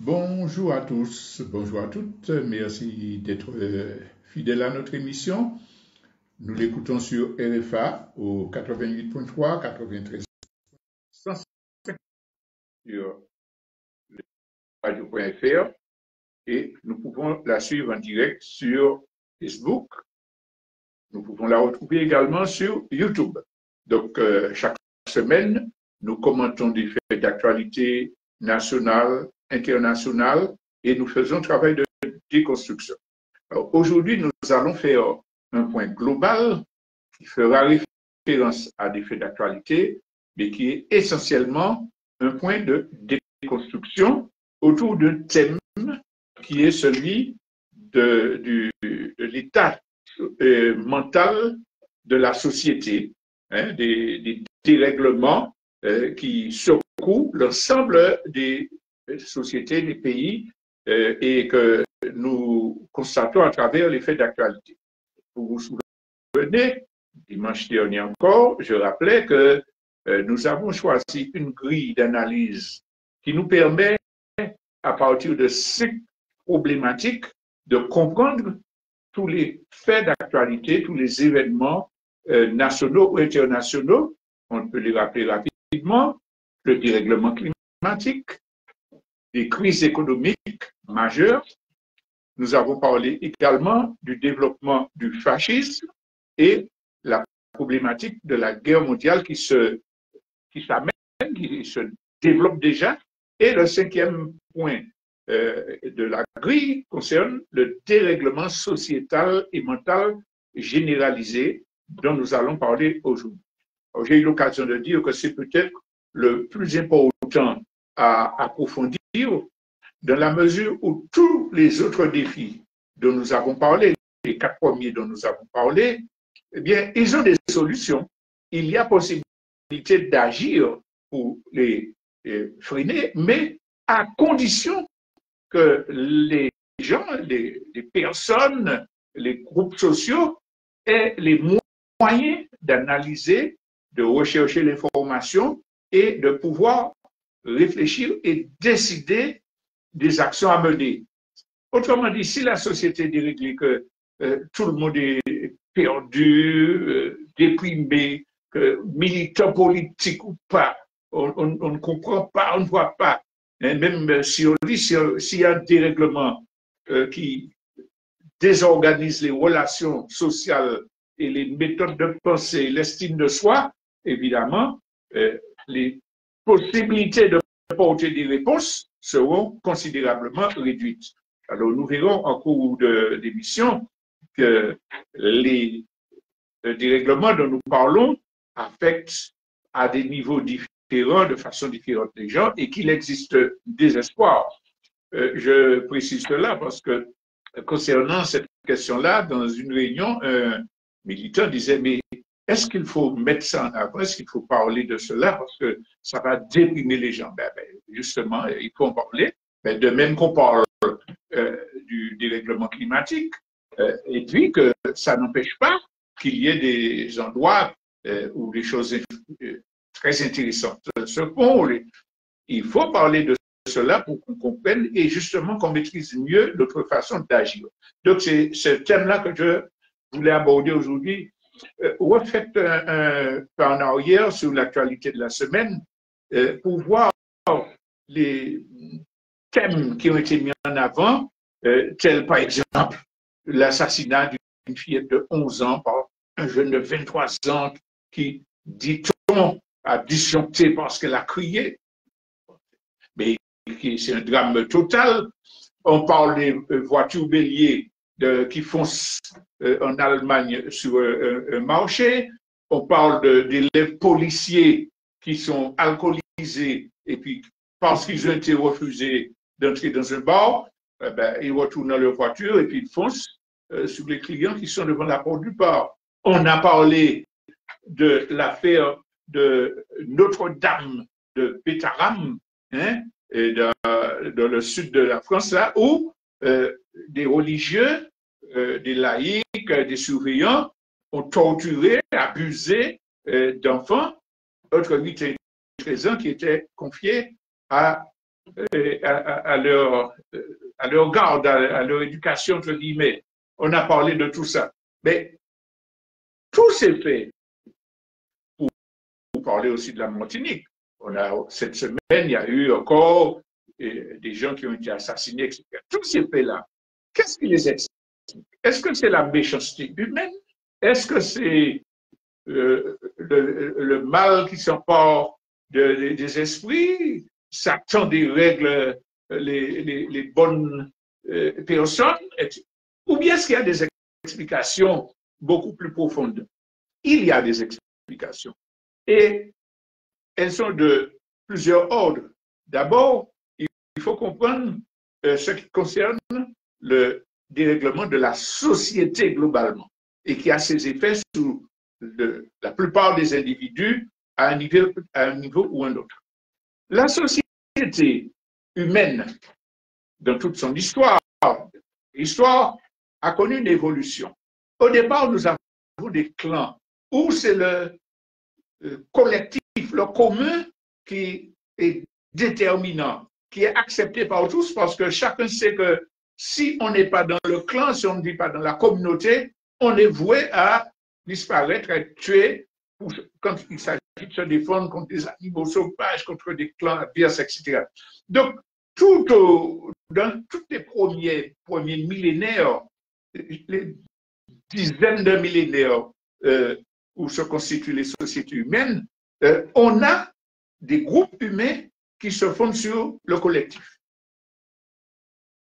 Bonjour à tous, bonjour à toutes. Merci d'être fidèles à notre émission. Nous l'écoutons sur RFA au 88.3, 93, 105 sur radio.fr et nous pouvons la suivre en direct sur Facebook. Nous pouvons la retrouver également sur YouTube. Donc, chaque semaine, nous commentons des faits d'actualité nationale, internationale, et nous faisons un travail de déconstruction. Aujourd'hui, nous allons faire un point global qui fera référence à des faits d'actualité, mais qui est essentiellement un point de déconstruction autour d'un thème qui est celui de l'état mental de la société, des dérèglements qui secouent l'ensemble des sociétés, des pays, et que nous constatons à travers les faits d'actualité. Vous vous souvenez, dimanche dernier encore, je rappelais que nous avons choisi une grille d'analyse qui nous permet, à partir de 5 problématiques, de comprendre tous les faits d'actualité, tous les événements nationaux ou internationaux. On peut les rappeler rapidement: le dérèglement climatique, des crises économiques majeures. Nous avons parlé également du développement du fascisme et la problématique de la guerre mondiale qui se développe déjà. Et le 5e point de la grille concerne le dérèglement sociétal et mental généralisé dont nous allons parler aujourd'hui. J'ai eu l'occasion de dire que c'est peut-être le plus important à approfondir, dans la mesure où tous les autres défis dont nous avons parlé, les 4 premiers dont nous avons parlé, eh bien, ils ont des solutions. Il y a possibilité d'agir pour les freiner, mais à condition que les gens, les personnes, les groupes sociaux aient les moyens d'analyser, de rechercher l'information et de pouvoir réfléchir et décider des actions à mener. Autrement dit, si la société est déréglée, que tout le monde est perdu, déprimé, que militant politique ou pas, on ne comprend pas, on ne voit pas. Et même si on dit, s'il y a un dérèglement qui désorganise les relations sociales et les méthodes de pensée, l'estime de soi, évidemment, les possibilités de porter des réponses seront considérablement réduites. Alors, nous verrons en cours de l'émission que les dérèglements dont nous parlons affectent à des niveaux différents, de façon différente les gens, et qu'il existe des espoirs. Je précise cela parce que concernant cette question-là, dans une réunion, un militant disait: mais est-ce qu'il faut mettre ça en avant? Est-ce qu'il faut parler de cela? Parce que ça va déprimer les gens. Justement, il faut en parler. De même qu'on parle du dérèglement climatique, et puis que ça n'empêche pas qu'il y ait des endroits où des choses très intéressantes se font. Il faut parler de cela pour qu'on comprenne et justement qu'on maîtrise mieux notre façon d'agir. Donc, c'est ce thème-là que je voulais aborder aujourd'hui. Refaites un pas en arrière sur l'actualité de la semaine pour voir les thèmes qui ont été mis en avant, tels par exemple l'assassinat d'une fillette de 11 ans par un jeune de 23 ans qui, dit-on, a disjoncté parce qu'elle a crié. Mais c'est un drame total. On parle des voitures béliers qui foncent en Allemagne sur un marché. On parle d'élèves policiers qui sont alcoolisés et puis parce qu'ils ont été refusés d'entrer dans un bar, ils retournent dans leur voiture et puis ils foncent sur les clients qui sont devant la porte du bar. On a parlé de l'affaire de Notre-Dame de Pétaram, dans le sud de la France, là, où des religieux, des laïcs, des surveillants ont torturé, abusé d'enfants, entre 8 et 13 ans, qui étaient confiés à à leur garde, à leur éducation, entre guillemets. On a parlé de tout ça. Mais tout s'est fait pour parler aussi de la Martinique. Cette semaine, il y a eu encore des gens qui ont été assassinés, etc. Tout s'est fait là. Qu'est-ce qui les explique? Est-ce que c'est la méchanceté humaine? Est-ce que c'est le mal qui s'empare des esprits? Satan dérègle les bonnes personnes? Ou bien est-ce qu'il y a des explications beaucoup plus profondes? Il y a des explications. Et elles sont de plusieurs ordres. D'abord, il faut comprendre ce qui concerne le dérèglement de la société globalement et qui a ses effets sur la plupart des individus à un niveau ou un autre. La société humaine, dans toute son histoire, a connu une évolution. Au départ, nous avons des clans où c'est le collectif, le commun qui est déterminant, qui est accepté par tous parce que chacun sait que si on n'est pas dans le clan, si on ne vit pas dans la communauté, on est voué à disparaître, à être tué quand il s'agit de se défendre contre des animaux sauvages, contre des clans adverses, etc. Donc, dans tous les premiers millénaires, les dizaines de millénaires où se constituent les sociétés humaines, on a des groupes humains qui se fondent sur le collectif.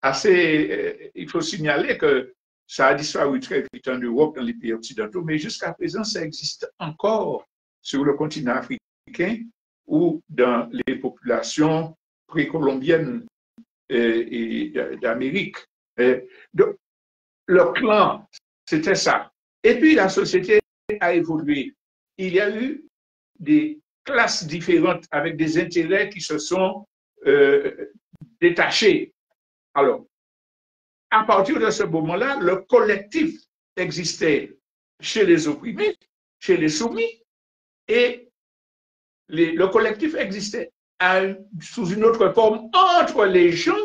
Il faut signaler que ça a disparu très vite en Europe, dans les pays occidentaux, mais jusqu'à présent, ça existe encore sur le continent africain ou dans les populations précolombiennes et d'Amérique. Donc, le clan, c'était ça. Et puis, la société a évolué. Il y a eu des classes différentes avec des intérêts qui se sont détachés. Alors, à partir de ce moment-là, le collectif existait chez les opprimés, chez les soumis, et le collectif existait sous une autre forme entre les gens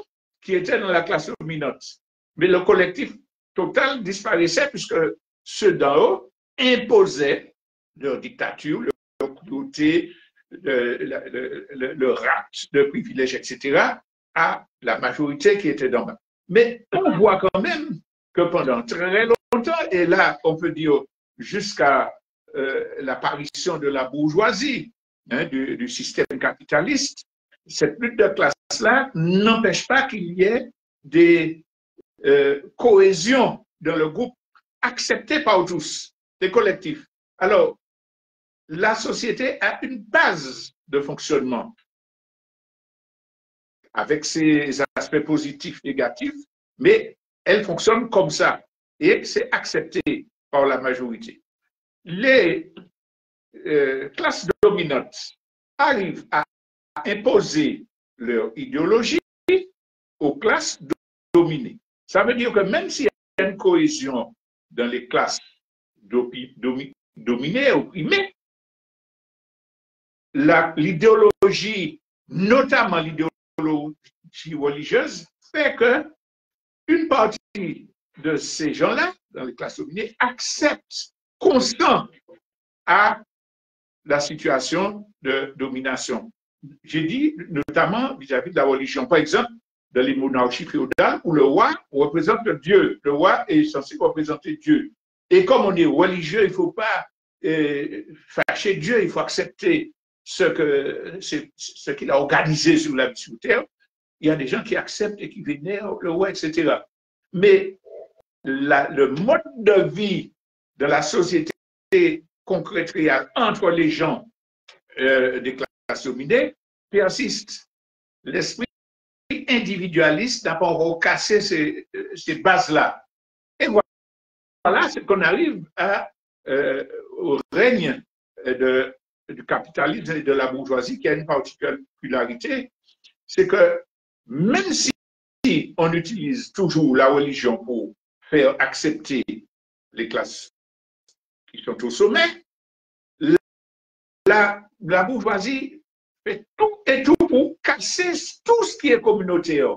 qui étaient dans la classe dominante. Mais le collectif total disparaissait puisque ceux d'en haut imposaient leur dictature, leur cruauté, le rapt de privilèges, etc., à la majorité qui était d'en bas. Mais on voit quand même que pendant très longtemps, et là, on peut dire jusqu'à l'apparition de la bourgeoisie, du système capitaliste, cette lutte de classe-là n'empêche pas qu'il y ait des cohésions dans le groupe acceptées par tous, des collectifs. Alors, la société a une base de fonctionnement avec ses aspects positifs, négatifs, mais elle fonctionne comme ça et c'est accepté par la majorité. Les classes dominantes arrivent à imposer leur idéologie aux classes dominées. Ça veut dire que même s'il y a une cohésion dans les classes dominées, opprimées, l'idéologie, notamment l'idéologie religieuse, fait que une partie de ces gens-là, dans les classes dominées, acceptent constant à la situation de domination. J'ai dit notamment vis-à-vis de la religion. Par exemple, dans les monarchies féodales, où le roi représente Dieu. Le roi est censé représenter Dieu. Et comme on est religieux, il ne faut pas fâcher Dieu, il faut accepter ce qu'il a organisé sur la vie sur terre. Il y a des gens qui acceptent et qui vénèrent le roi, etc. Mais le mode de vie de la société concrète réelle entre les gens des classes dominées persiste. L'esprit individualiste n'a pas encore cassé ces bases-là. Et voilà, c'est qu'on arrive au règne du capitalisme et de la bourgeoisie qui a une particularité, c'est que même si on utilise toujours la religion pour faire accepter les classes qui sont au sommet, la bourgeoisie fait tout et tout pour casser tout ce qui est communautaire,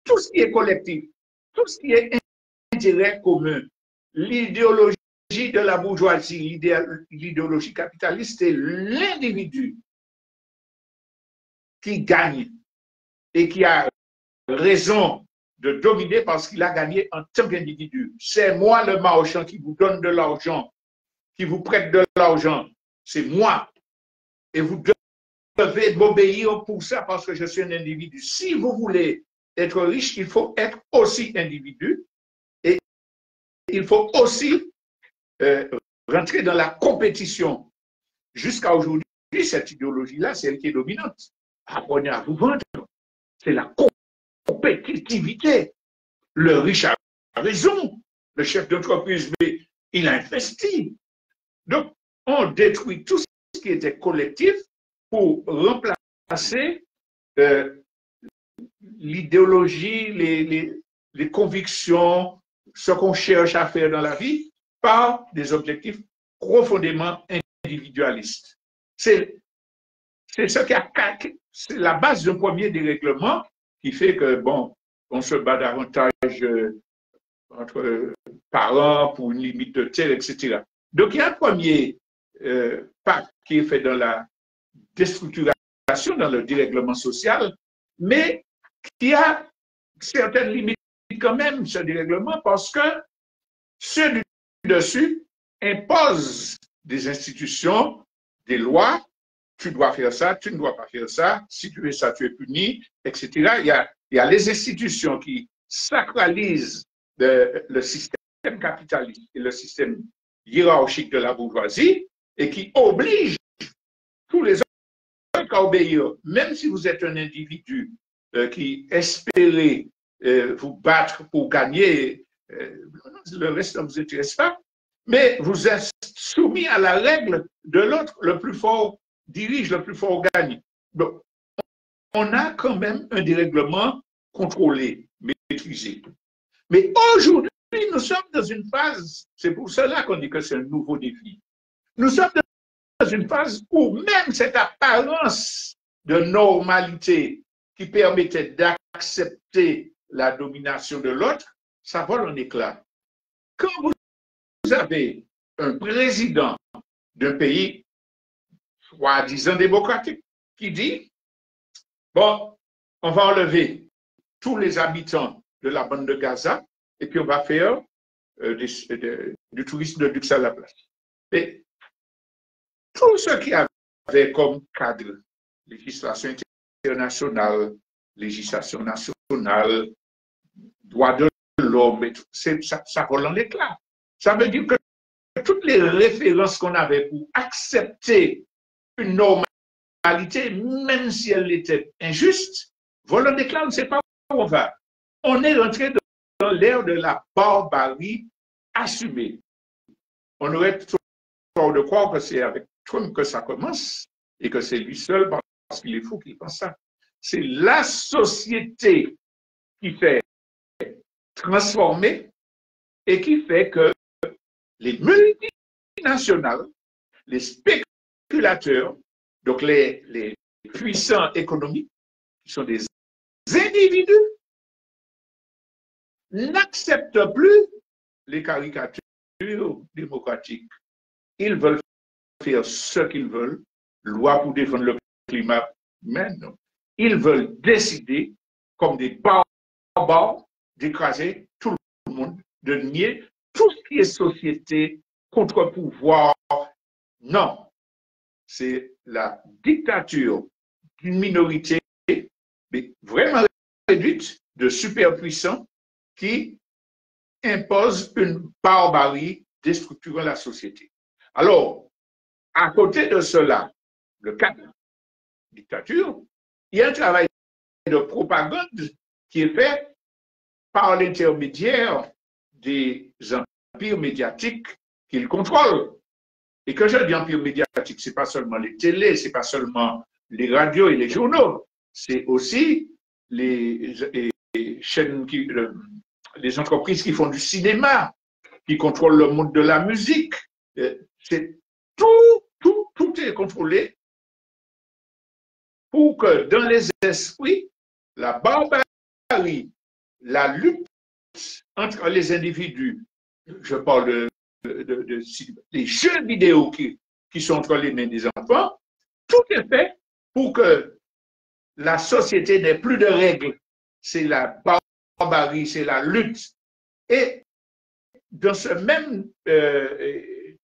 tout ce qui est collectif, tout ce qui est intérêt commun. L'idéologie de la bourgeoisie, l'idéologie capitaliste, c'est l'individu qui gagne et qui a raison de dominer parce qu'il a gagné en tant qu'individu. C'est moi le marchand qui vous donne de l'argent, qui vous prête de l'argent. C'est moi. Et vous devez m'obéir pour ça parce que je suis un individu. Si vous voulez être riche, il faut être aussi individu et il faut aussi rentrer dans la compétition. Jusqu'à aujourd'hui, cette idéologie-là, c'est elle qui est dominante. Apprenez à vous vendre. C'est la compétitivité. Le riche a raison. Le chef d'entreprise, mais il a investi. Donc, on détruit tout ce qui était collectif pour remplacer l'idéologie, les convictions, ce qu'on cherche à faire dans la vie par des objectifs profondément individualistes. C'est ce qui a c'est la base d'un premier dérèglement qui fait que, bon, on se bat davantage entre parents pour une limite de tel, etc. Donc, il y a un premier pas qui est fait dans la déstructuration, dans le dérèglement social, mais qui a certaines limites quand même, ce dérèglement, parce que ceux du dessus imposent des institutions, des lois. Tu dois faire ça, tu ne dois pas faire ça, si tu fais ça, tu es puni, etc. Il y a les institutions qui sacralisent le système capitaliste et le système hiérarchique de la bourgeoisie et qui obligent tous les autres à obéir, même si vous êtes un individu qui espérait vous battre pour gagner, le reste ne vous intéresse pas, mais vous êtes soumis à la règle de l'autre, le plus fort dirige, le plus fort gagne. Donc, on a quand même un dérèglement contrôlé, maîtrisé. Mais aujourd'hui, nous sommes dans une phase, c'est pour cela qu'on dit que c'est un nouveau défi. Nous sommes dans une phase où même cette apparence de normalité qui permettait d'accepter la domination de l'autre, ça vole en éclats. Quand vous avez un président d'un pays soi-disant démocratique qui dit, bon, on va enlever tous les habitants de la bande de Gaza et puis on va faire du tourisme de luxe à la place. Et tout ce qui avait comme cadre législation internationale, législation nationale, droits de l'homme, ça vole en éclats. Ça veut dire que toutes les références qu'on avait pour accepter une normalité, même si elle était injuste, volent en éclats, on ne sait pas où on va. On est rentré dans l'ère de la barbarie assumée. On aurait tort de croire que c'est avec Trump que ça commence et que c'est lui seul parce qu'il est fou qu'il pense ça. C'est la société qui fait transformer et qui fait que les multinationales, les spéculateurs, donc les puissants économiques, qui sont des individus, n'acceptent plus les caricatures démocratiques. Ils veulent faire ce qu'ils veulent, loi pour défendre le climat, mais non. Ils veulent décider, comme des barbares, d'écraser tout le monde, de nier tout ce qui est société, contre-pouvoir. Non, c'est la dictature d'une minorité, mais vraiment réduite, de superpuissants qui impose une barbarie déstructurant la société. Alors, à côté de cela, le cadre dictature, il y a un travail de propagande qui est fait par l'intermédiaire des empires médiatiques qu'ils contrôlent. Et quand je dis empire médiatique, ce n'est pas seulement les télés, ce n'est pas seulement les radios et les journaux, c'est aussi les chaînes, les entreprises qui font du cinéma, qui contrôlent le monde de la musique. C'est tout est contrôlé pour que dans les esprits, la barbarie, la lutte entre les individus, je parle des jeux vidéo qui sont entre les mains des enfants, tout est fait pour que la société n'ait plus de règles. C'est la barbarie, c'est la lutte. Et dans ce même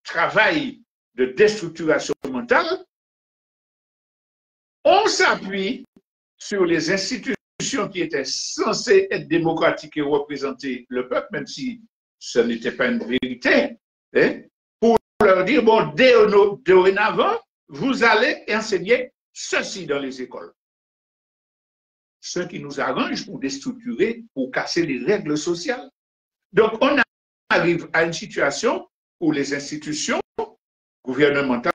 travail de déstructuration mentale, on s'appuie sur les institutions qui étaient censées être démocratiques et représenter le peuple, même si ce n'était pas une vérité, hein, pour leur dire, bon, dorénavant, vous allez enseigner ceci dans les écoles. Ce qui nous arrange pour déstructurer, pour casser les règles sociales. Donc, on arrive à une situation où les institutions gouvernementales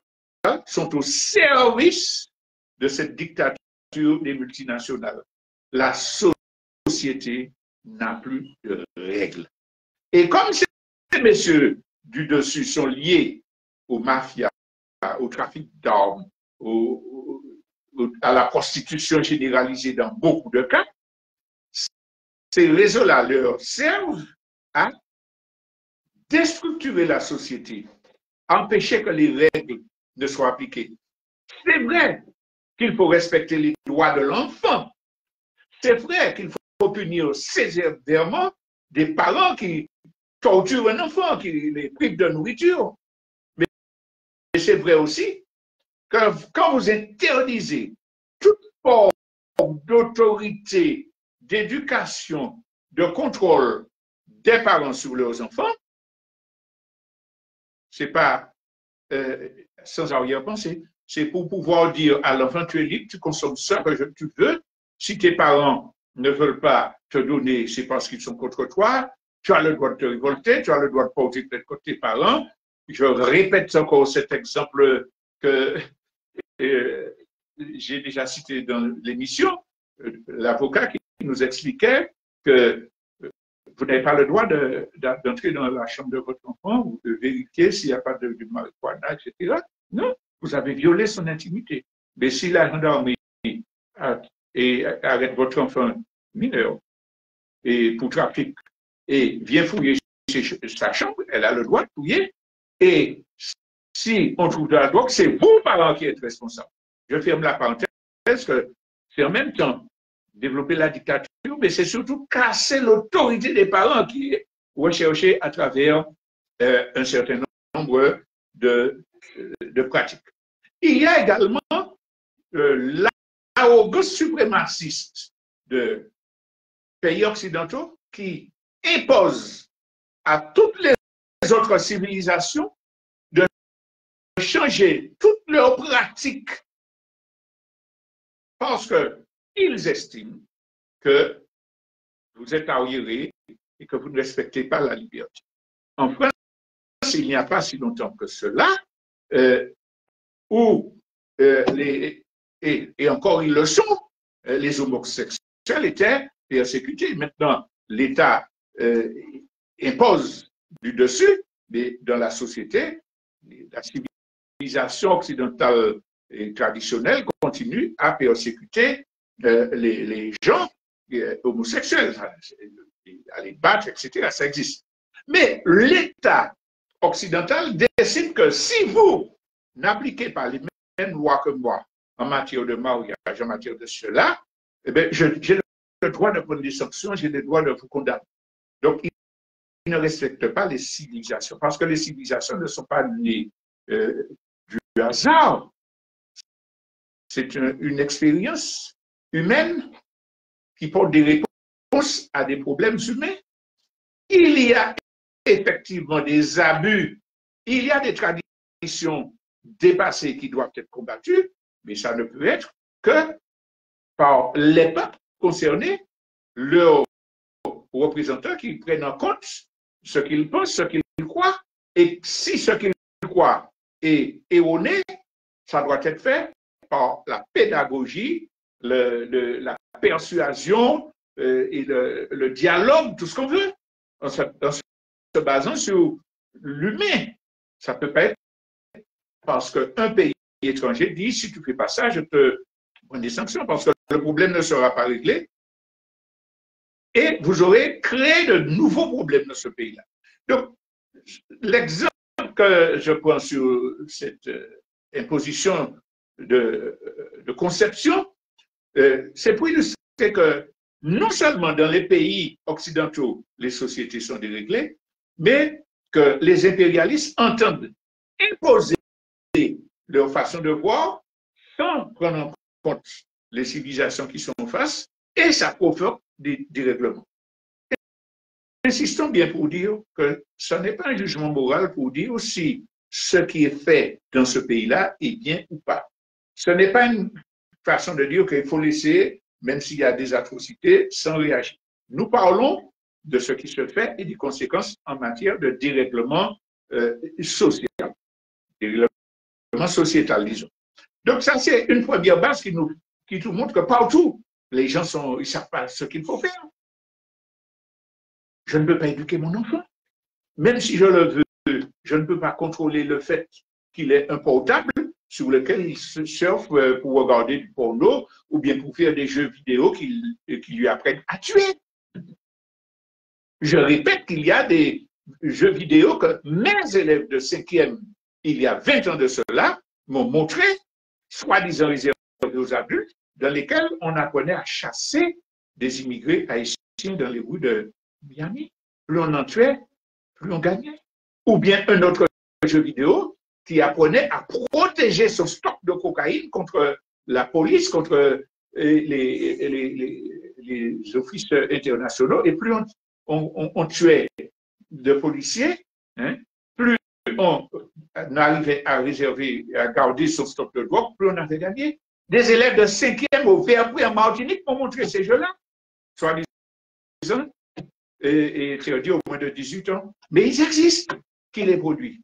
sont au service de cette dictature des multinationales. La société n'a plus de règles. Et comme ces messieurs du dessus sont liés aux mafias, au trafic d'armes, à la prostitution généralisée dans beaucoup de cas, ces réseaux-là leur servent à déstructurer la société, empêcher que les règles ne soient appliquées. C'est vrai qu'il faut respecter les droits de l'enfant. C'est vrai qu'il faut punir sévèrement des parents qui torturent un enfant, qui les privent de nourriture. Mais c'est vrai aussi que quand vous interdisez toute forme d'autorité, d'éducation, de contrôle des parents sur leurs enfants, c'est pas sans arrière-pensée. C'est pour pouvoir dire à l'enfant, tu es libre, tu consommes ça que tu veux. Si tes parents ne veulent pas te donner, c'est parce qu'ils sont contre toi. Tu as le droit de te révolter, tu as le droit de porter plainte contre tes parents. Je répète encore cet exemple que j'ai déjà cité dans l'émission. L'avocat qui nous expliquait que vous n'avez pas le droit d'entrer dans la chambre de votre enfant ou de vérifier s'il n'y a pas de marijuana, etc. Non, vous avez violé son intimité. Mais si la gendarmerie arrête votre enfant mineur et pour trafic et vient fouiller sa chambre, elle a le droit de fouiller. Et si on trouve de la drogue, c'est vous, parents, qui êtes responsables. Je ferme la parenthèse que c'est en même temps développer la dictature, mais c'est surtout casser l'autorité des parents qui est recherchée à travers un certain nombre de pratiques. Il y a également l'arrogance suprémaciste de pays occidentaux qui impose à toutes les autres civilisations de changer toutes leurs pratiques parce qu'ils estiment que vous êtes arriérés et que vous ne respectez pas la liberté. En France, il n'y a pas si longtemps que cela, où et encore ils le sont, les homosexuels étaient persécutés. Maintenant, l'État impose du dessus, mais dans la société, la civilisation occidentale et traditionnelle continue à persécuter les gens homosexuels, à les battre, etc. Ça existe. Mais l'État occidental décide que si vous n'appliquez pas les mêmes lois que moi en matière de mariage, en matière de cela, eh bien, j'ai le droit de prendre des sanctions, j'ai le droit de vous condamner. Donc, ils ne respectent pas les civilisations, parce que les civilisations ne sont pas nées du hasard. C'est une expérience humaine qui porte des réponses à des problèmes humains. Il y a effectivement des abus, il y a des traditions dépassées qui doivent être combattues, mais ça ne peut être que par les peuples concernés, leurs représentants qui prennent en compte ce qu'ils pensent, ce qu'ils croient, et si ce qu'ils croient est erroné, ça doit être fait par la pédagogie, la persuasion et le dialogue, tout ce qu'on veut, en se basant sur l'humain. Ça ne peut pas être parce qu'un pays étranger dit, si tu ne fais pas ça, je te prendre des sanctions parce que le problème ne sera pas réglé et vous aurez créé de nouveaux problèmes dans ce pays-là. Donc, l'exemple que je prends sur cette imposition de conception, c'est pour illustrer que non seulement dans les pays occidentaux, les sociétés sont déréglées, mais que les impérialistes entendent imposer leur façon de voir sans prendre en compte les civilisations qui sont en face, et ça provoque des dérèglements. Insistons bien pour dire que ce n'est pas un jugement moral pour dire si ce qui est fait dans ce pays-là est bien ou pas. Ce n'est pas une façon de dire qu'il faut laisser, même s'il y a des atrocités, sans réagir. Nous parlons de ce qui se fait et des conséquences en matière de dérèglement social, dérèglement sociétal, disons. Donc ça, c'est une première base qui nous montre que partout, les gens ils ne savent pas ce qu'il faut faire. Je ne peux pas éduquer mon enfant. Même si je le veux, je ne peux pas contrôler le fait qu'il ait un portable sur lequel il surfe pour regarder du porno ou bien pour faire des jeux vidéo qui lui apprennent à tuer. Je répète qu'il y a des jeux vidéo que mes élèves de 5e, il y a 20 ans de cela, m'ont montré, soi-disant réservés aux adultes, dans lesquels on apprenait à chasser des immigrés haïtiens dans les rues de Miami. Plus on en tuait, plus on gagnait. Ou bien un autre jeu vidéo qui apprenait à protéger son stock de cocaïne contre la police, contre les offices internationaux. Et plus on tuait de policiers, hein, plus on arrivait à réserver, à garder son stock de drogue, plus on avait gagné. Des élèves de 5e au VRP en Martinique m'ont montré ces jeux-là, soit disant, et interdits au moins de 18 ans. Mais ils existent. Qui les produit?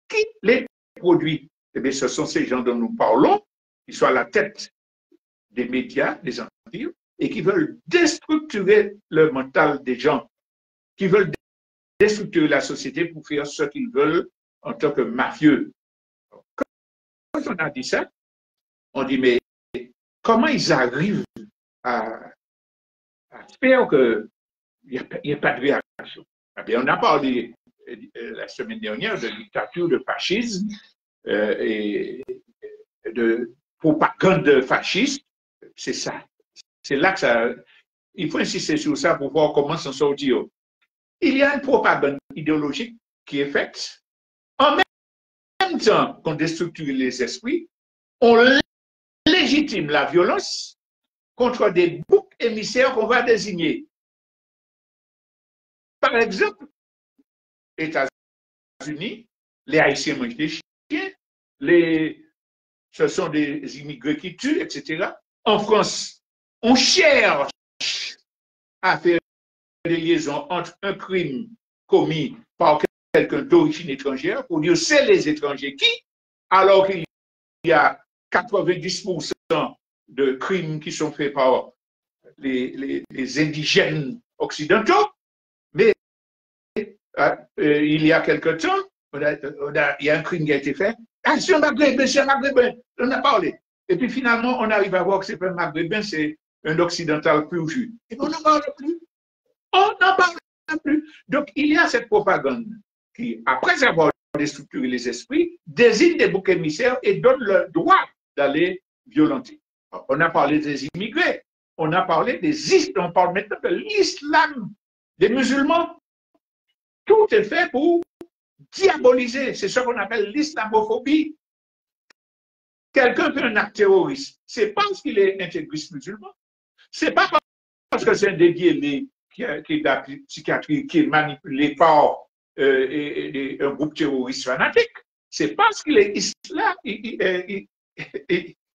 Qui les produit? Eh bien, ce sont ces gens dont nous parlons, qui sont à la tête des médias, des empires, et qui veulent déstructurer le mental des gens, qui veulent déstructurer la société pour faire ce qu'ils veulent en tant que mafieux. Quand on a dit ça, on dit, mais comment ils arrivent à faire qu'il n'y ait pas de réaction? Eh bien, on a parlé la semaine dernière de dictature, de fascisme et de propagande fasciste. C'est ça. C'est là que ça. Il faut insister sur ça pour voir comment s'en sortir. Il y a une propagande idéologique qui est faite. En même temps qu'on déstructure les esprits, on légitime la violence contre des boucs émissaires qu'on va désigner. Par exemple, États-Unis, les Haïtiens mangent des chiens, ce sont des immigrés qui tuent, etc. En France, on cherche à faire des liaisons entre un crime commis par quelqu'un d'origine étrangère pour dire c'est les étrangers qui, alors qu'il y a 90% de crimes qui sont faits par les indigènes occidentaux. Mais il y a quelque temps, il y a un crime qui a été fait. Ah, c'est un maghrébin, on a parlé. Et puis finalement, on arrive à voir que ce n'est pas un maghrébin, c'est un occidental plus juste. Et on n'en parle plus. On n'en parle plus. Donc, il y a cette propagande qui, après avoir déstructuré les esprits, désigne des boucs émissaires et donne le droit d'aller violenter. On a parlé des immigrés, on a parlé on parle maintenant de l'islam, des musulmans. Tout est fait pour diaboliser. C'est ce qu'on appelle l'islamophobie. Quelqu'un fait un acte terroriste, c'est pas parce qu'il est intégriste musulman, c'est pas parce que c'est un dévié qui est de la psychiatrie, qui est manipulé par un groupe terroriste fanatique, c'est parce qu'il est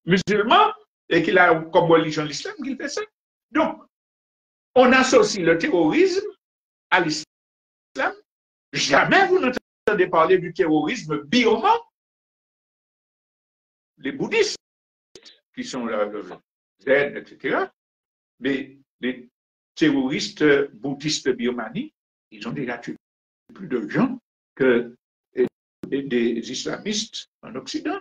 musulman et qu'il a comme religion l'islam qu'il fait ça. Donc, on associe le terrorisme à l'islam. Jamais vous n'entendez parler du terrorisme birman. Les bouddhistes, qui sont le Zen, etc., mais les terroristes bouddhistes de Birmanie, ils ont déjà tué plus de gens que des islamistes en Occident.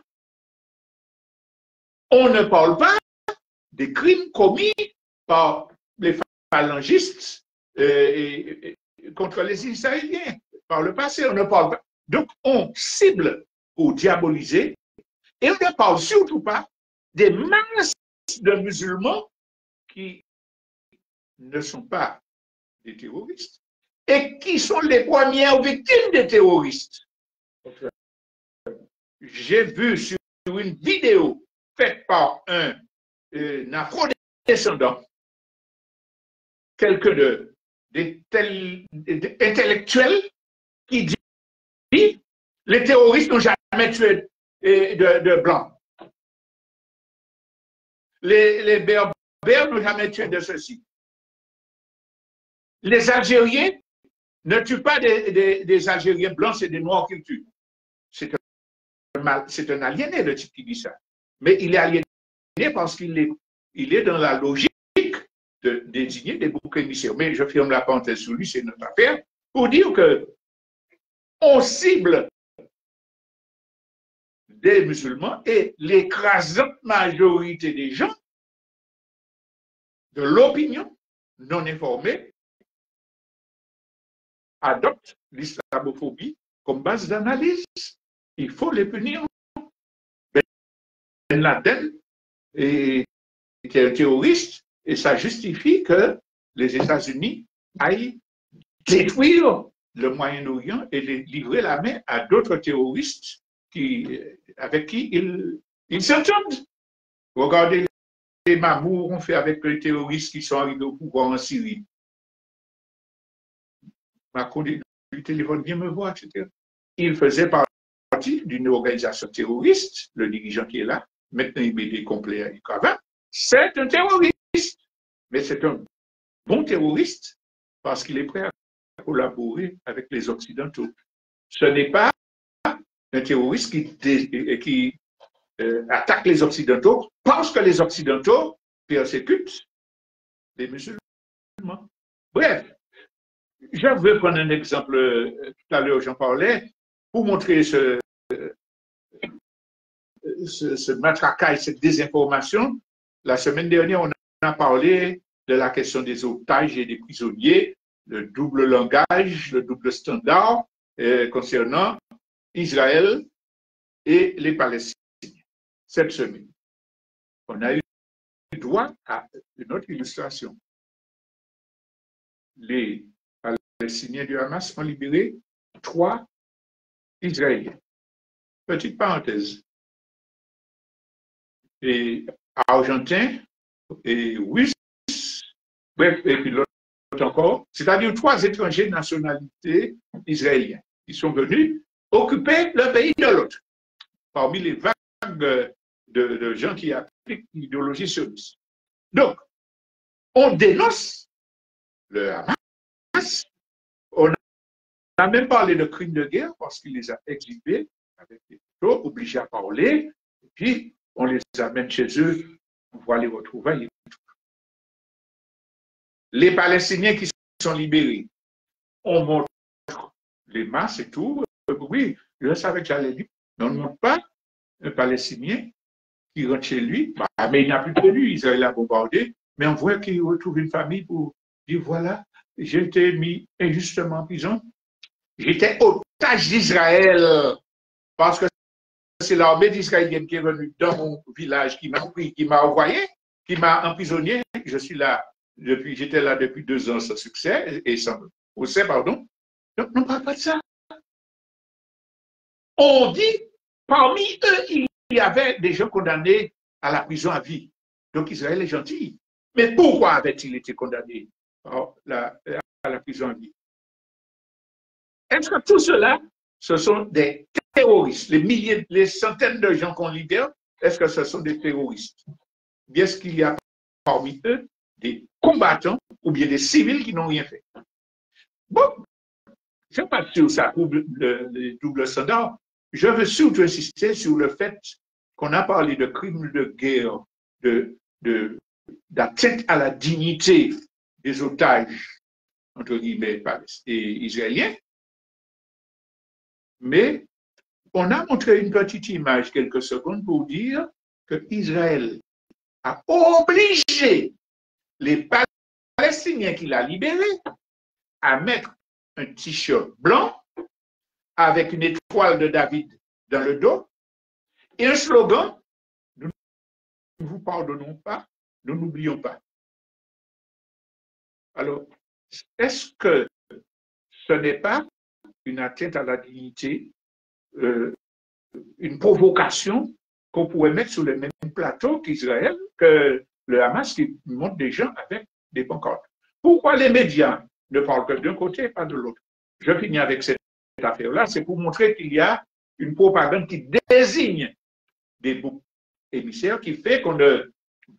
On ne parle pas des crimes commis par les phalangistes contre les Israéliens. Par le passé, on ne parle pas. Donc, on cible ou diaboliser et on ne parle surtout pas des masses de musulmans qui ne sont pas des terroristes et qui sont les premières victimes des terroristes. J'ai vu sur une vidéo faite par un afro-descendant, quelqu'un d'intellectuel qui dit les terroristes n'ont jamais tué de blancs. Les berbères n'ont jamais tué de ceci. Les Algériens ne tuent pas des Algériens blancs, c'est des Noirs qu'ils tuent. C'est un aliéné, le type qui dit ça. Mais il est aliéné parce qu'il est dans la logique de désigner des boucs émissaires. Mais je ferme la parenthèse sur lui, c'est notre affaire, pour dire que on cible des musulmans et l'écrasante majorité des gens de l'opinion non informée adoptent l'islamophobie comme base d'analyse. Il faut les punir. Ben Laden était un terroriste et ça justifie que les États-Unis aillent détruire le Moyen-Orient et livrer la main à d'autres terroristes avec qui ils s'entendent. Regardez les mamours qu'on fait avec les terroristes qui sont arrivés au pouvoir en Syrie. Macron dit, le téléphone, viens me voir, etc. Il faisait partie d'une organisation terroriste, le dirigeant qui est là, maintenant il met des complets à cravate. C'est un terroriste, mais c'est un bon terroriste parce qu'il est prêt à collaborer avec les Occidentaux. Ce n'est pas un terroriste qui attaque les Occidentaux parce que les Occidentaux persécutent les musulmans. Bref, je veux prendre un exemple, tout à l'heure j'en parlais, pour montrer ce matraquage, cette désinformation. La semaine dernière, on a parlé de la question des otages et des prisonniers, le double langage, le double standard concernant Israël et les Palestiniens. Cette semaine, on a eu droit à une autre illustration. Les Palestiniens du Hamas ont libéré 3 Israéliens. Petite parenthèse. Et Argentin et Russe, bref, et puis l'autre encore, c'est-à-dire 3 étrangers de nationalité israélienne qui sont venus occuper le pays de l'autre, parmi les vagues de gens qui appliquent l'idéologie sioniste. Donc, on dénonce le Hamas, on a même parlé de crimes de guerre parce qu'il les a exhibés avec des photos, obligés à parler, et puis on les amène chez eux, on voit les retrouvailles. Les Palestiniens qui sont libérés, on montre les masses et tout. Oui, je savais que j'allais dire, mais on ne montre pas un Palestinien qui rentre chez lui, mais il n'y a plus de lui, Israël a bombardé, mais on voit qu'il retrouve une famille pour dire, voilà, j'ai été mis injustement en prison, j'étais otage d'Israël, parce que c'est l'armée d'Israélienne qui est venue dans mon village, qui m'a pris, qui m'a envoyé, qui m'a emprisonné. Je suis là j'étais là depuis 2 ans sans succès et sans procès, pardon. Donc, on ne parle pas de ça. On dit, parmi eux, il y avait des gens condamnés à la prison à vie. Donc, Israël est gentil. Mais pourquoi avait-il été condamné à la prison à vie? Est-ce que tout cela, ce sont des terroristes? Les milliers, les centaines de gens qu'on libère, est-ce que ce sont des terroristes? Bien, est-ce qu'il y a parmi eux des combattants ou bien des civils qui n'ont rien fait? Bon, je ne sais pas sur ça, le double standard. Je veux surtout insister sur le fait qu'on a parlé de crimes de guerre, d'atteinte à la dignité des otages, entre guillemets, israéliens. Mais on a montré une petite image, quelques secondes, pour dire que Israël a obligé les Palestiniens qu'il a libérés à mettre un t-shirt blanc avec une étoile de David dans le dos et un slogan, nous ne vous pardonnons pas, nous n'oublions pas. Alors, est-ce que ce n'est pas une atteinte à la dignité, une provocation qu'on pourrait mettre sur le même plateau qu'Israël, que le Hamas qui monte des gens avec des pancartes? Pourquoi les médias ne parlent que d'un côté et pas de l'autre? Je finis avec cette affaire-là, c'est pour montrer qu'il y a une propagande qui désigne des boucs émissaires qui fait qu'on ne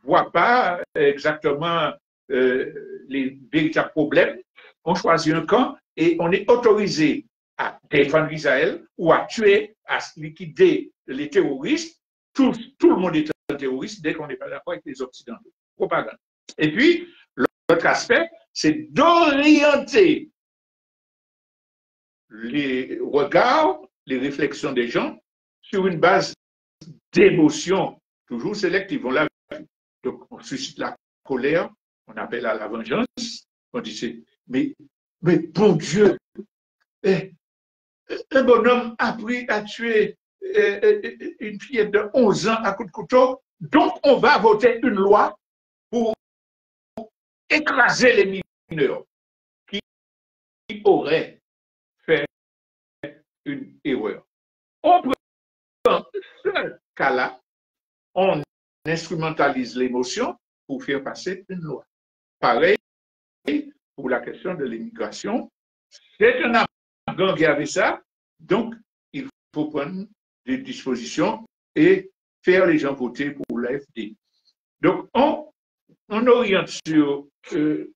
voit pas exactement les véritables problèmes. On choisit un camp et on est autorisé à défendre Israël ou à tuer, à liquider les terroristes. Tout le monde est un terroriste dès qu'on n'est pas d'accord avec les Occidentaux. Propagande. Et puis, l'autre aspect, c'est d'orienter les regards, les réflexions des gens sur une base d'émotions toujours sélectives. On l'a vu. Donc, on suscite la colère, on appelle à la vengeance, on dit, mais bon Dieu, un bonhomme a pris à tuer une fillette de 11 ans à coup de couteau, donc on va voter une loi pour écraser les mineurs qui auraient fait une erreur. On prend ce cas-là, on instrumentalise l'émotion pour faire passer une loi. Pareil pour la question de l'immigration. C'est un afghan qui avait ça, donc il faut prendre des dispositions et faire les gens voter pour l'AFD. Donc on oriente sur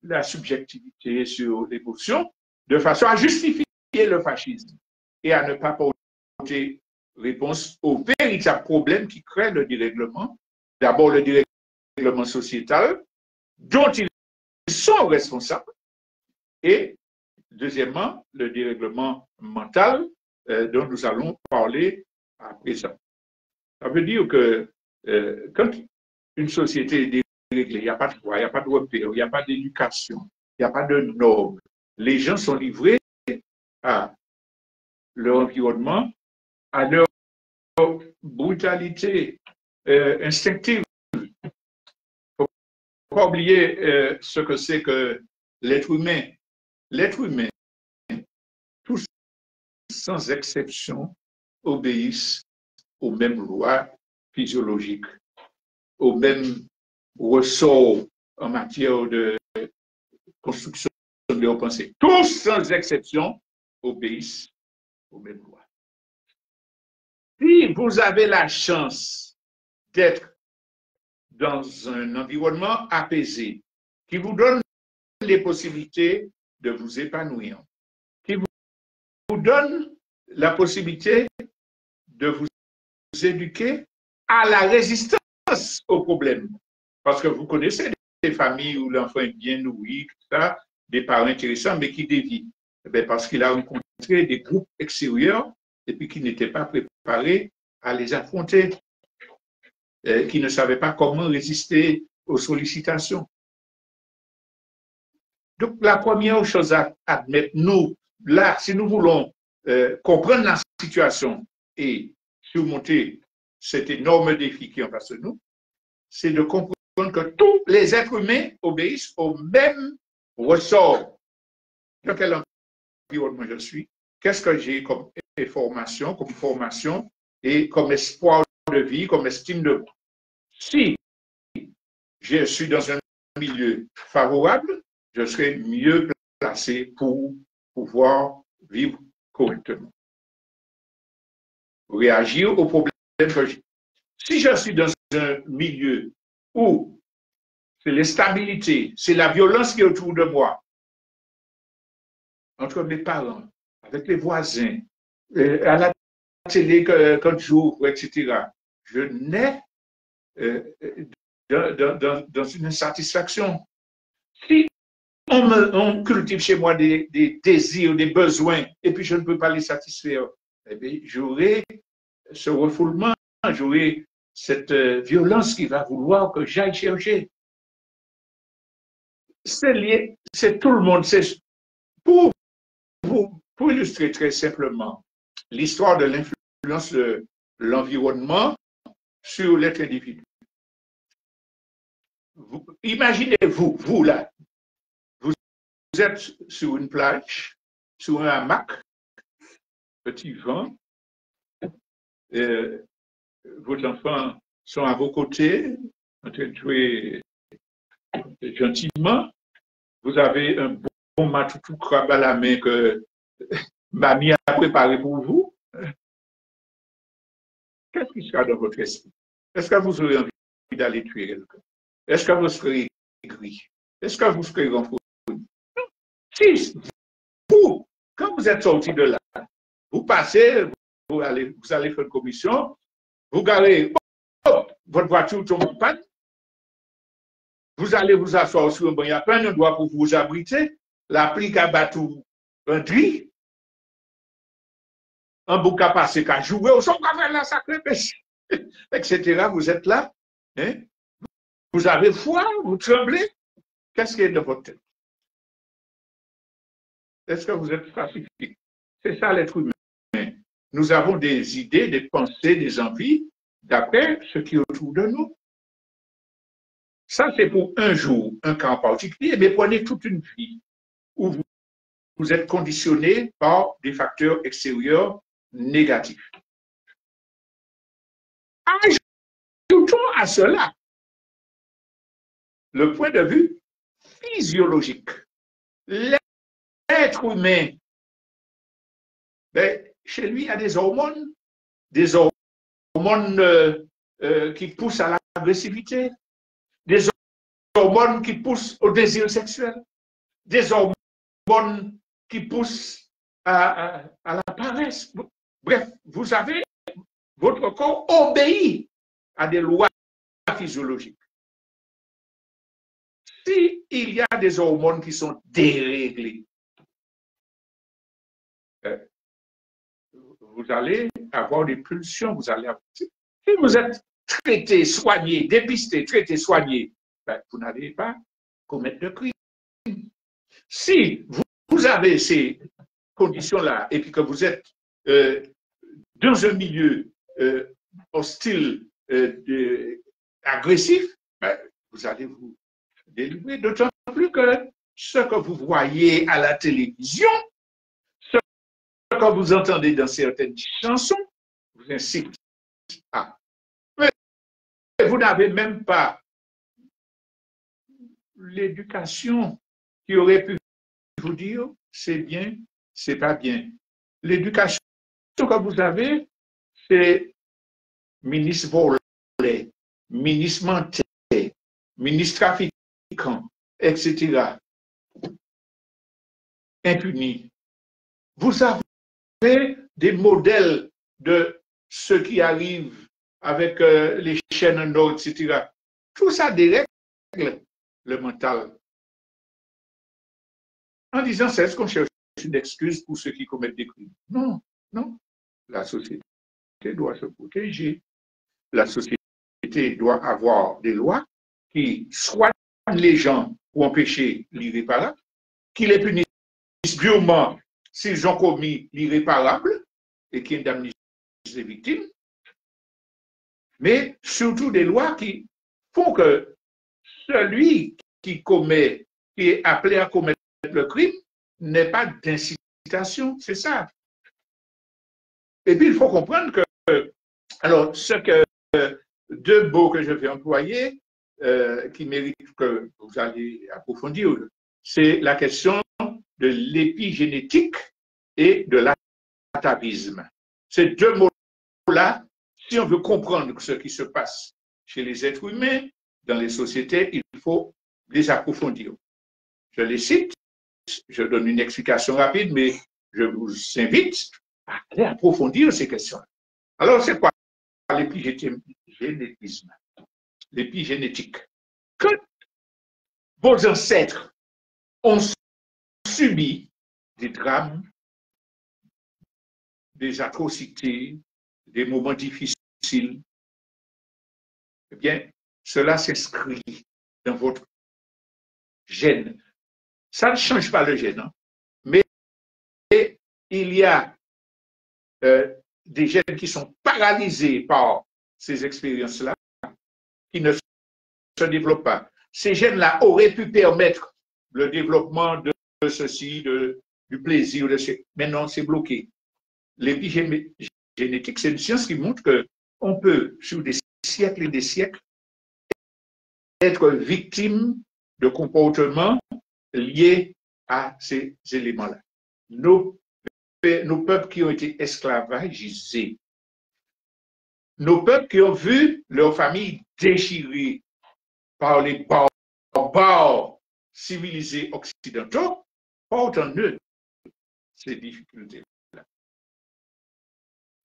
la subjectivité, sur l'émotion, de façon à justifier le fascisme et à ne pas porter réponse aux véritables problèmes qui créent le dérèglement. D'abord, le dérèglement sociétal, dont ils sont responsables, et deuxièmement, le dérèglement mental dont nous allons parler à présent. Ça veut dire que quand une société est déréglée, il n'y a pas de droit, il n'y a pas de repère, il n'y a pas d'éducation, il n'y a pas de normes, les gens sont livrés à leur environnement, à leur brutalité instinctive. Il ne faut pas oublier ce que c'est que l'être humain. L'être humain, tous sans exception, obéissent aux mêmes lois physiologiques, aux mêmes ressorts en matière de construction de leur pensée. Tous sans exception obéissent aux mêmes lois. Si vous avez la chance d'être dans un environnement apaisé, qui vous donne les possibilités de vous épanouir, qui vous donne la possibilité de vous éduquer à la résistance aux problèmes. Parce que vous connaissez des familles où l'enfant est bien nourri, tout ça, des parents intéressants, mais qui dévient. Parce qu'il a rencontré des groupes extérieurs et puis qui n'étaient pas préparés à les affronter, qui ne savaient pas comment résister aux sollicitations. Donc, la première chose à admettre, nous, là, si nous voulons comprendre la situation et surmonter cet énorme défi qui est en face de nous, c'est de comprendre que tous les êtres humains obéissent au même ressort. Dans quel environnement je suis, qu'est-ce que j'ai comme information, comme formation et comme espoir de vie, comme estime de moi. Si je suis dans un milieu favorable, je serai mieux placé pour pouvoir vivre correctement. Réagir aux problèmes que j'ai. Si je suis dans un milieu où c'est l'instabilité, c'est la violence qui est autour de moi, entre mes parents, avec les voisins, à la télé quand j'ouvre, etc., je nais dans une insatisfaction. Si on cultive chez moi des désirs, des besoins, et puis je ne peux pas les satisfaire, eh bien, j'aurai ce refoulement, j'aurai cette violence qui va vouloir que j'aille chercher. C'est lié, c'est tout le monde. Pour, pour illustrer très simplement l'histoire de l'influence de l'environnement sur l'être individu. Imaginez-vous, vous là, vous êtes sur une plage, sur un hamac, petit vent, vos enfants sont à vos côtés, en train de jouer gentiment, vous avez un bon matoutou crabe à la main que mamie a préparé pour vous. Qu'est-ce qui sera dans votre esprit? Est-ce que vous aurez envie d'aller tuer quelqu'un? Est-ce que vous serez aigri? Est-ce que vous serez renfrogné? Si vous, quand vous êtes sorti de là, vous passez, vous allez faire une commission, vous garez, votre voiture tombe en panne, vous allez vous asseoir sur un banc, il y a plein d'endroits pour vous abriter, la pluie qui a battu un tri, un bouc à passer, qui a joué, au son qu'a fait la sacrée pêche, etc. Vous êtes là, hein? Vous avez foi, vous tremblez. Qu'est-ce qui est dans votre tête? Est-ce que vous êtes pacifique? C'est ça l'être humain. Nous avons des idées, des pensées, des envies, d'après ce qui est autour de nous. Ça, c'est pour un jour, un cas en particulier, mais prenez toute une vie où vous êtes conditionné par des facteurs extérieurs négatifs. Ajoutons à cela le point de vue physiologique. L'être humain, ben, chez lui, il y a des hormones qui poussent à l'agressivité, des hormones qui poussent au désir sexuel, des hormones qui poussent à la paresse. Bref, vous savez, votre corps obéit à des lois physiologiques. S'il y a des hormones qui sont déréglées, vous allez avoir des pulsions, vous allez avoir... Si vous êtes traité, soigné, dépisté, traité, soigné, ben, vous n'allez pas commettre de crime. Si vous avez ces conditions-là et puis que vous êtes dans un milieu hostile, agressif, ben, vous allez vous délivrer, d'autant plus que ce que vous voyez à la télévision, ce que vous entendez dans certaines chansons, vous incite à. Mais vous n'avez même pas l'éducation qui aurait pu vous dire c'est bien, c'est pas bien. L'éducation que vous avez, c'est ministre volé, ministre mentait, ministre trafiquant, etc. Impuni. Vous avez des modèles de ce qui arrive avec les chaînes en or, etc. Tout ça dérègle le mental. En disant, c'est ce qu'on cherche une excuse pour ceux qui commettent des crimes. Non, non. La société doit se protéger. La société doit avoir des lois qui soignent les gens pour empêcher l'irréparable, qui les punissent durement s'ils ont commis l'irréparable et qui indemnisent les victimes, mais surtout des lois qui font que celui qui est appelé à commettre le crime, n'ait pas d'incitation, c'est ça. Et puis il faut comprendre que, alors, deux mots que je vais employer, qui méritent que vous allez approfondir, c'est la question de l'épigénétique et de l'atavisme. Ces deux mots-là, si on veut comprendre ce qui se passe chez les êtres humains, dans les sociétés, il faut les approfondir. Je les cite, je donne une explication rapide, mais je vous invite à aller approfondir ces questions. Alors, c'est quoi l'épigénétisme? L'épigénétique. Quand vos ancêtres ont subi des drames, des atrocités, des moments difficiles, eh bien, cela s'inscrit dans votre gène. Ça ne change pas le gène, hein, mais il y a des gènes qui sont paralysés par ces expériences-là, qui ne se développent pas. Ces gènes-là auraient pu permettre le développement de ceci, du plaisir, mais non, c'est bloqué. L'épigénétique, c'est une science qui montre qu'on peut, sur des siècles et des siècles, être victime de comportements liés à ces éléments-là. Nos peuples qui ont été esclavagisés, nos peuples qui ont vu leurs familles déchirées par les barbares civilisés occidentaux, portent en eux ces difficultés-là.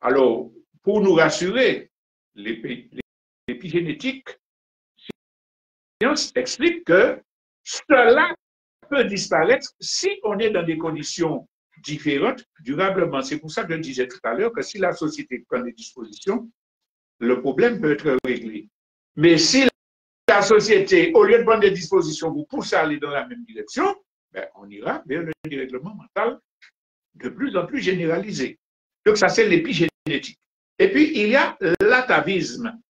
Alors, pour nous rassurer, l'épigénétique explique que cela peut disparaître si on est dans des conditions différentes durablement. C'est pour ça que je disais tout à l'heure que si la société prend des dispositions, le problème peut être réglé. Mais si la société, au lieu de prendre des dispositions, vous pousse à aller dans la même direction, ben, on ira vers le dérèglement mental de plus en plus généralisé. Donc ça, c'est l'épigénétique. Et puis, il y a l'atavisme.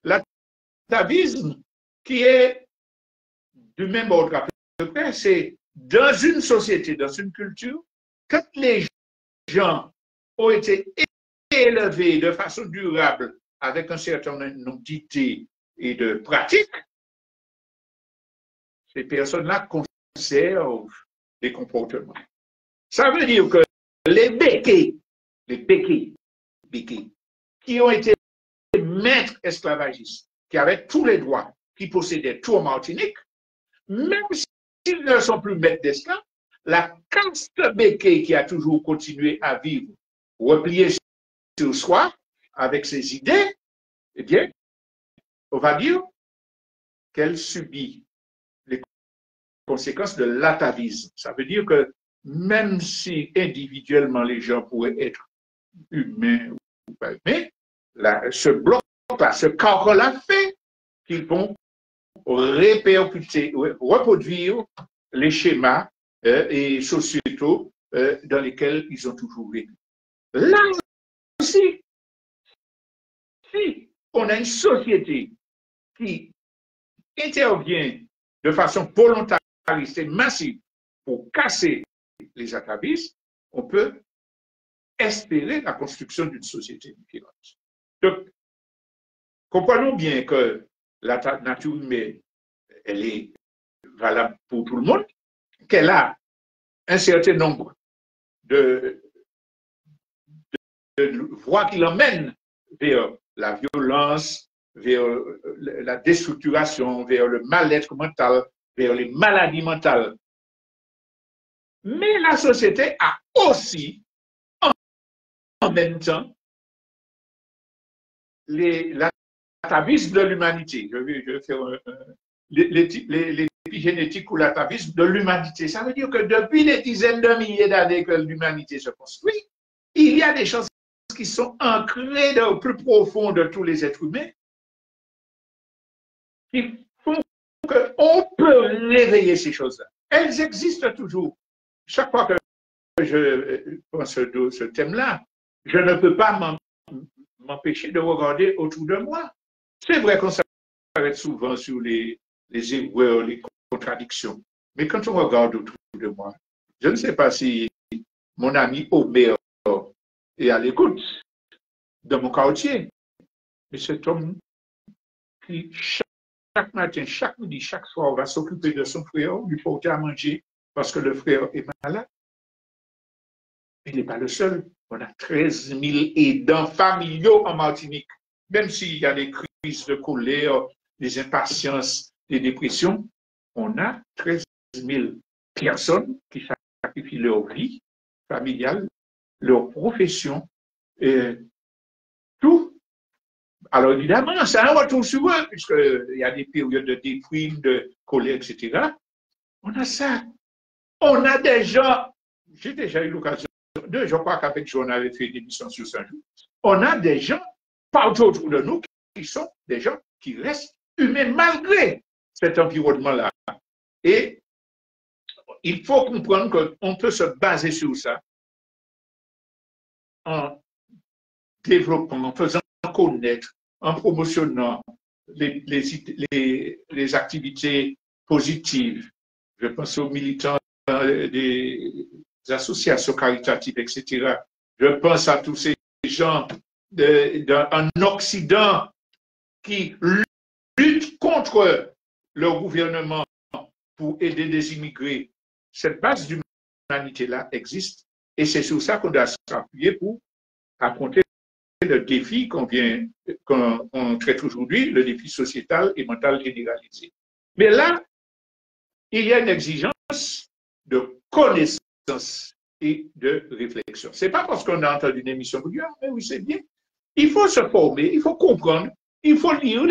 L'atavisme qui est du même ordre à peu près, c'est dans une société, dans une culture, quand les gens ont été élevés de façon durable avec un certain nombre d'idées et de pratiques, ces personnes-là conservent des comportements. Ça veut dire que les béquets, qui ont été maîtres esclavagistes, qui avaient tous les droits, qui possédaient tout en Martinique, même s'ils ne sont plus maîtres d'esclaves, la caste béquet qui a toujours continué à vivre, repliée sur soi, avec ses idées, eh bien, on va dire qu'elle subit les conséquences de l'atavisme. Ça veut dire que même si individuellement les gens pourraient être humains ou pas humains, ce bloc-là, ce cadre-là fait qu'ils vont répercuter, reproduire les schémas et sociétaux dans lesquels ils ont toujours vécu. Là aussi, si on a une société qui intervient de façon volontariste et massive pour casser les atavismes, on peut espérer la construction d'une société différente. Donc, comprenons bien que la nature humaine, elle est valable pour tout le monde, qu'elle a un certain nombre de voies qui l'emmènent vers la violence, vers la déstructuration, vers le mal-être mental, vers les maladies mentales. Mais la société a aussi, en même temps, l'atavisme de l'humanité. Je vais faire l'épigénétique ou l'atavisme de l'humanité. Ça veut dire que depuis des dizaines de milliers d'années que l'humanité se construit, il y a des choses qui sont ancrées au plus profond de tous les êtres humains, qui font qu'on peut réveiller ces choses-là. Elles existent toujours. Chaque fois que je pense à ce thème-là, je ne peux pas m'empêcher de regarder autour de moi. C'est vrai qu'on s'arrête souvent sur les erreurs, les contradictions. Mais quand on regarde autour de moi, je ne sais pas si mon ami Omer est à l'écoute de mon quartier. Mais cet homme qui, chaque matin, chaque midi, chaque soir, va s'occuper de son frère, lui porter à manger parce que le frère est malade. Il n'est pas le seul. On a 13 000 aidants familiaux en Martinique. Même s'il y a des crises de colère, des impatiences, des dépressions, on a 13 000 personnes qui sacrifient leur vie familiale, leur profession, et tout. Alors évidemment, ça a un retour sur eux, puisqu'il y a des périodes de déprime, de colère, etc. On a ça. On a des gens, j'ai déjà eu l'occasion, je crois qu'avec John, on avait fait une émission sur 5 jours. On a des gens partout autour de nous qui sont des gens qui reste humain malgré cet environnement-là. Et il faut comprendre qu'on peut se baser sur ça en développant, en faisant connaître, en promotionnant les activités positives. Je pense aux militants des associations caritatives, etc. Je pense à tous ces gens en Occident qui luttent contre le gouvernement pour aider des immigrés. Cette base d'humanité-là existe et c'est sur ça qu'on doit s'appuyer pour affronter le défi qu'on traite aujourd'hui, le défi sociétal et mental généralisé. Mais là, il y a une exigence de connaissance et de réflexion. Ce n'est pas parce qu'on a entendu une émission de Dieu, mais oui, c'est bien. Il faut se former, il faut comprendre, il faut lire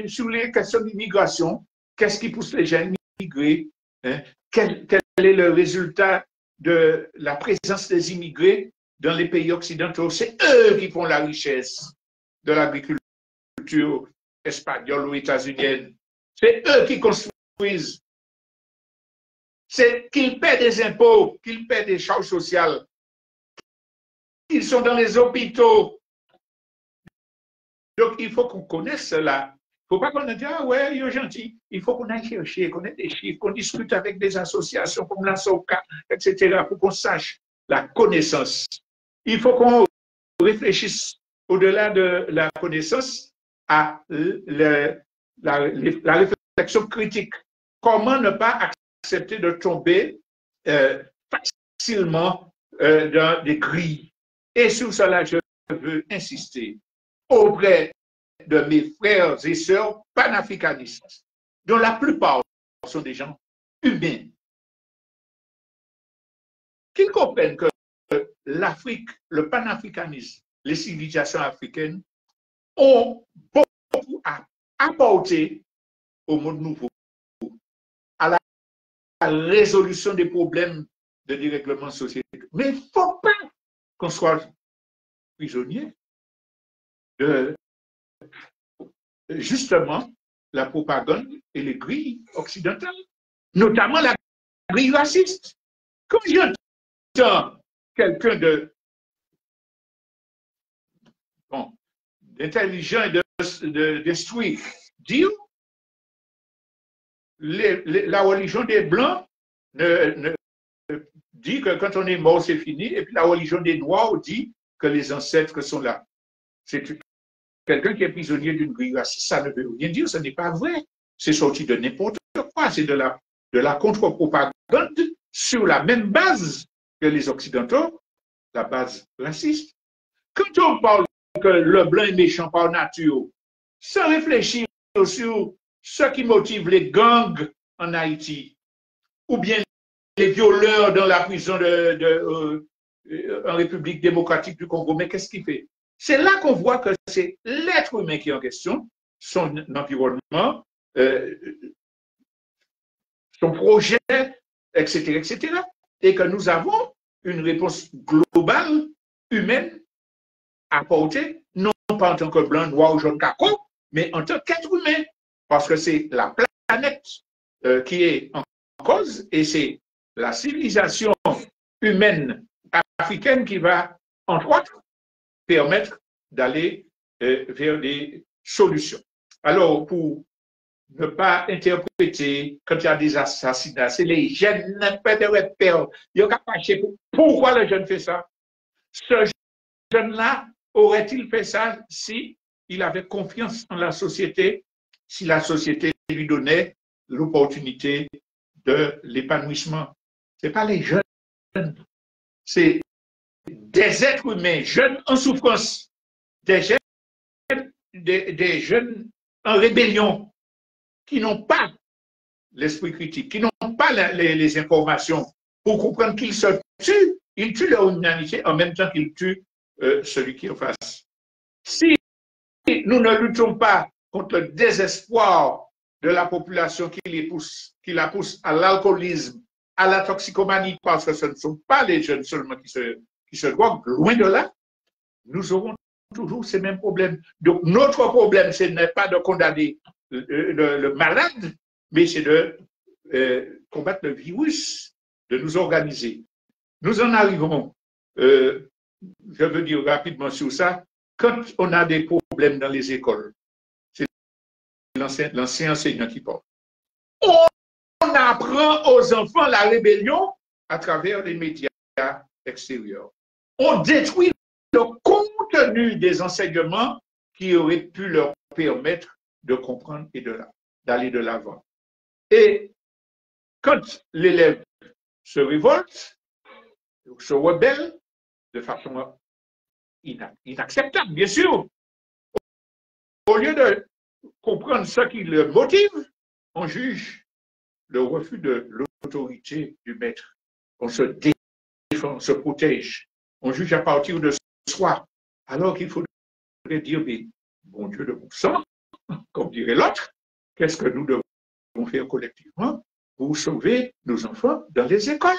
sur les questions d'immigration, qu'est-ce qui pousse les gens à immigrer, hein, quel est le résultat de la présence des immigrés dans les pays occidentaux. C'est eux qui font la richesse de l'agriculture espagnole ou états-unienne. C'est eux qui construisent. C'est qu'ils paient des impôts, qu'ils paient des charges sociales, qu'ils sont dans les hôpitaux. Donc, il faut qu'on connaisse cela. Il ne faut pas qu'on dise, ah ouais, il est gentil. Il faut qu'on aille chercher, qu'on ait des chiffres, qu'on discute avec des associations comme la SOCA, etc., pour qu'on sache la connaissance. Il faut qu'on réfléchisse au-delà de la connaissance à la réflexion critique. Comment ne pas accepter de tomber facilement dans des grilles. Et sur cela, je veux insister auprès de mes frères et sœurs panafricanistes, dont la plupart sont des gens humains, qu'ils comprennent que l'Afrique, le panafricanisme, les civilisations africaines ont beaucoup à apporter au monde nouveau, à la résolution des problèmes de dérèglement social. Mais il ne faut pas qu'on soit prisonnier de justement la propagande et les grilles occidentales, notamment la grille raciste. Quand j'entends quelqu'un d'intelligent et d'instruit dire la religion des Blancs dit que quand on est mort, c'est fini, et puis la religion des Noirs dit que les ancêtres sont là. C'est quelqu'un qui est prisonnier d'une grille raciste. Ça ne veut rien dire, ce n'est pas vrai. C'est sorti de n'importe quoi, c'est de la contre-propagande sur la même base que les Occidentaux, la base raciste. Quand on parle que le blanc est méchant par nature, sans réfléchir sur ce qui motive les gangs en Haïti, ou bien les violeurs dans la prison en République démocratique du Congo, mais qu'est-ce qu'il fait? C'est là qu'on voit que c'est l'être humain qui est en question, son environnement, son projet, etc., etc., et que nous avons une réponse globale, humaine, à apporter, non pas en tant que blanc, noir ou jaune caco, mais en tant qu'être humain, parce que c'est la planète qui est en cause, et c'est la civilisation humaine africaine qui va, entre autres, permettre d'aller vers des solutions. Alors, pour ne pas interpréter quand il y a des assassinats, c'est les jeunes pères de repères. Il n'y a pas de pourquoi le jeune fait ça. Ce jeune-là aurait-il fait ça si il avait confiance en la société, si la société lui donnait l'opportunité de l'épanouissement? Ce n'est pas les jeunes, c'est des êtres humains, jeunes en souffrance, des jeunes en rébellion, qui n'ont pas l'esprit critique, qui n'ont pas les informations pour comprendre qu'ils se tuent. Ils tuent leur humanité en même temps qu'ils tuent celui qui est en face. Si nous ne luttons pas contre le désespoir de la population qui la pousse à l'alcoolisme, à la toxicomanie, parce que ce ne sont pas les jeunes seulement qui se droguent, loin de là, nous aurons toujours ces mêmes problèmes. Donc, notre problème, ce n'est pas de condamner le malade, mais c'est de combattre le virus, de nous organiser. Nous en arriverons, je veux dire rapidement sur ça, quand on a des problèmes dans les écoles, c'est l'ancien enseignant qui parle. On apprend aux enfants la rébellion à travers les médias extérieurs. On détruit le contenu des enseignements qui auraient pu leur permettre de comprendre et d'aller de l'avant. Et quand l'élève se révolte, se rebelle de façon inacceptable, bien sûr, au lieu de comprendre ce qui le motive, on juge le refus de l'autorité du maître. On se défend, on se protège. On juge à partir de soi, alors qu'il faudrait dire, mais bon Dieu de bon sang, comme dirait l'autre, qu'est-ce que nous devons faire collectivement pour sauver nos enfants dans les écoles?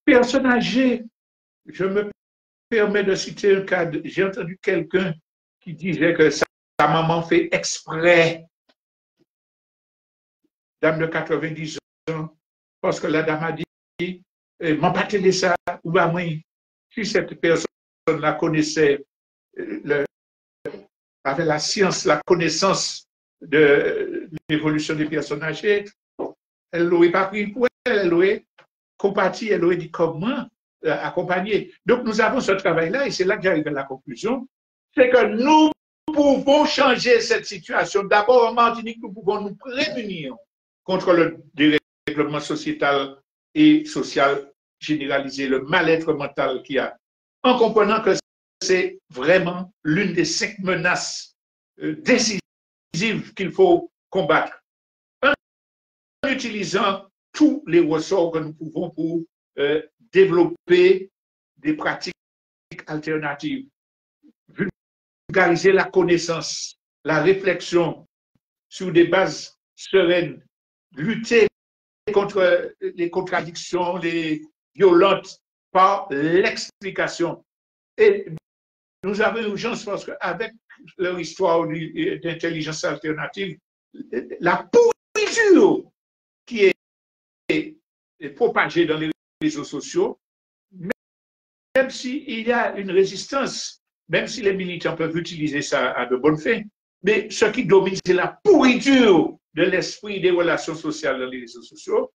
Personne âgée, je me permets de citer un cas, j'ai entendu quelqu'un qui disait que sa maman fait exprès, dame de 90 ans, parce que la dame a dit, m'en pas télé ça, ou bah moi, si cette personne-là connaissait, avait la science, la connaissance de l'évolution des personnes âgées, elle l'aurait pas pris pour elle, elle l'aurait compati, elle aurait dit comment accompagner. Donc nous avons ce travail-là et c'est là que j'arrive à la conclusion, c'est que nous pouvons changer cette situation. D'abord en Martinique, nous pouvons nous prémunir contre le dérèglement sociétal et social généralisé, le mal-être mental qu'il y a, en comprenant que c'est vraiment l'une des 5 menaces décisives qu'il faut combattre. En utilisant tous les ressorts que nous pouvons pour développer des pratiques alternatives, vulgariser la connaissance, la réflexion sur des bases sereines, lutter contre les contradictions, les violentes par l'explication. Et nous avons urgence parce qu'avec leur histoire d'intelligence alternative, la pourriture qui est propagée dans les réseaux sociaux, même s'il y a une résistance, même si les militants peuvent utiliser ça à de bonnes fins, mais ce qui domine, c'est la pourriture de l'esprit des relations sociales dans les réseaux sociaux.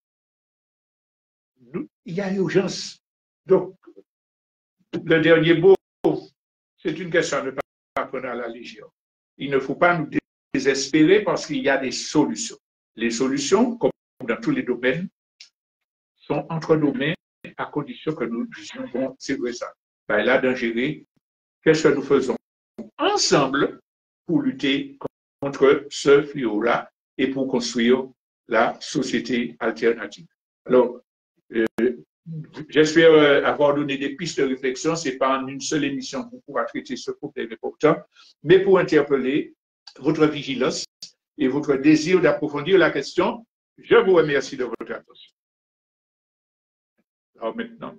Il y a urgence. Donc, le dernier mot, c'est une question de ne pas prendre à la légère. Il ne faut pas nous désespérer parce qu'il y a des solutions. Les solutions, comme dans tous les domaines, sont entre nos mains à condition que nous disions, bon, c'est vrai ça. Ben là, d'ingérer, qu'est-ce que nous faisons ensemble pour lutter contre ce fléau-là et pour construire la société alternative. Alors, j'espère avoir donné des pistes de réflexion. Ce n'est pas en une seule émission qu'on pourra traiter ce problème important, mais pour interpeller votre vigilance et votre désir d'approfondir la question. Je vous remercie de votre attention. Alors maintenant.